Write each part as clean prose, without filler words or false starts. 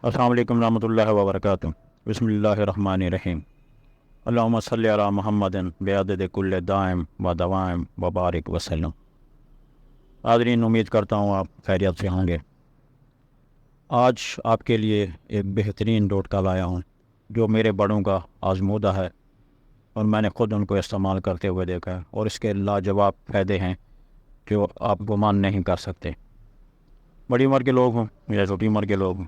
السلام علیکم ورحمۃ اللہ وبرکاتہ۔ بسم اللہ الرحمن الرحیم۔ اللہم صلی علی محمد بعدد کل دائم و دوائم و بارک وسلم۔ حاضرین، امید کرتا ہوں آپ خیریت سے ہوں گے۔ آج آپ کے لیے ایک بہترین ٹوٹکا لایا ہوں جو میرے بڑوں کا آزمودہ ہے اور میں نے خود ان کو استعمال کرتے ہوئے دیکھا ہے، اور اس کے لاجواب فائدے ہیں جو آپ گمان نہیں کر سکتے۔ بڑی عمر کے لوگ ہوں یا چھوٹی عمر کے لوگ ہوں،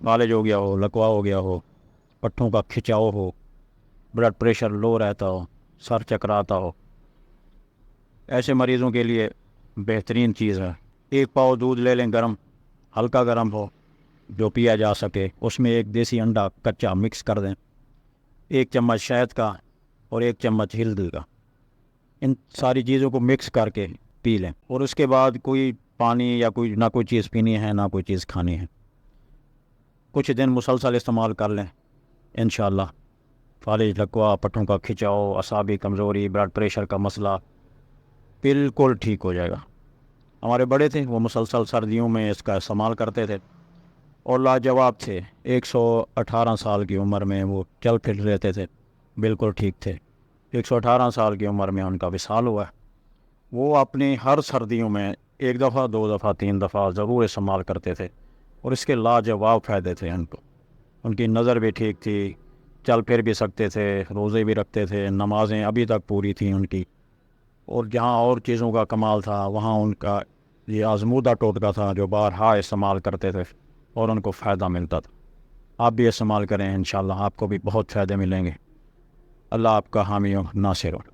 فالج ہو گیا ہو، لکوا ہو گیا ہو، پٹھوں کا کھچاؤ ہو، بلڈ پریشر لو رہتا ہو، سر چکراتا ہو، ایسے مریضوں کے لیے بہترین چیز ہے۔ ایک پاؤ دودھ لے لیں گرم، ہلکا گرم ہو جو پیا جا سکے، اس میں ایک دیسی انڈا کچا مکس کر دیں، ایک چمچ شہد کا اور ایک چمچ ہلدی کا، ان ساری چیزوں کو مکس کر کے پی لیں، اور اس کے بعد کوئی پانی یا نہ کوئی چیز پینی ہے نہ کوئی چیز کھانی ہے۔ کچھ دن مسلسل استعمال کر لیں، انشاءاللہ فالج، لکوا، پٹھوں کا کھچاؤ، اعصابی کمزوری، بلڈ پریشر کا مسئلہ بالکل ٹھیک ہو جائے گا۔ ہمارے بڑے تھے، وہ مسلسل سردیوں میں اس کا استعمال کرتے تھے اور لاجواب تھے۔ 118 سال کی عمر میں وہ چل پھر رہتے تھے، بالکل ٹھیک تھے۔ 118 سال کی عمر میں ان کا وصال ہوا ہے۔ وہ اپنی ہر سردیوں میں 1 دفعہ 2 دفعہ 3 دفعہ ضرور استعمال کرتے تھے، اور اس کے لاجواب فائدے تھے ان کو۔ ان کی نظر بھی ٹھیک تھی، چل پھر بھی سکتے تھے، روزے بھی رکھتے تھے، نمازیں ابھی تک پوری تھیں ان کی، اور جہاں اور چیزوں کا کمال تھا وہاں ان کا یہ آزمودہ ٹوٹکا تھا جو بارہا استعمال کرتے تھے اور ان کو فائدہ ملتا تھا۔ آپ بھی استعمال کریں، انشاءاللہ آپ کو بھی بہت فائدے ملیں گے۔ اللہ آپ کا حامی و ناصر ہو۔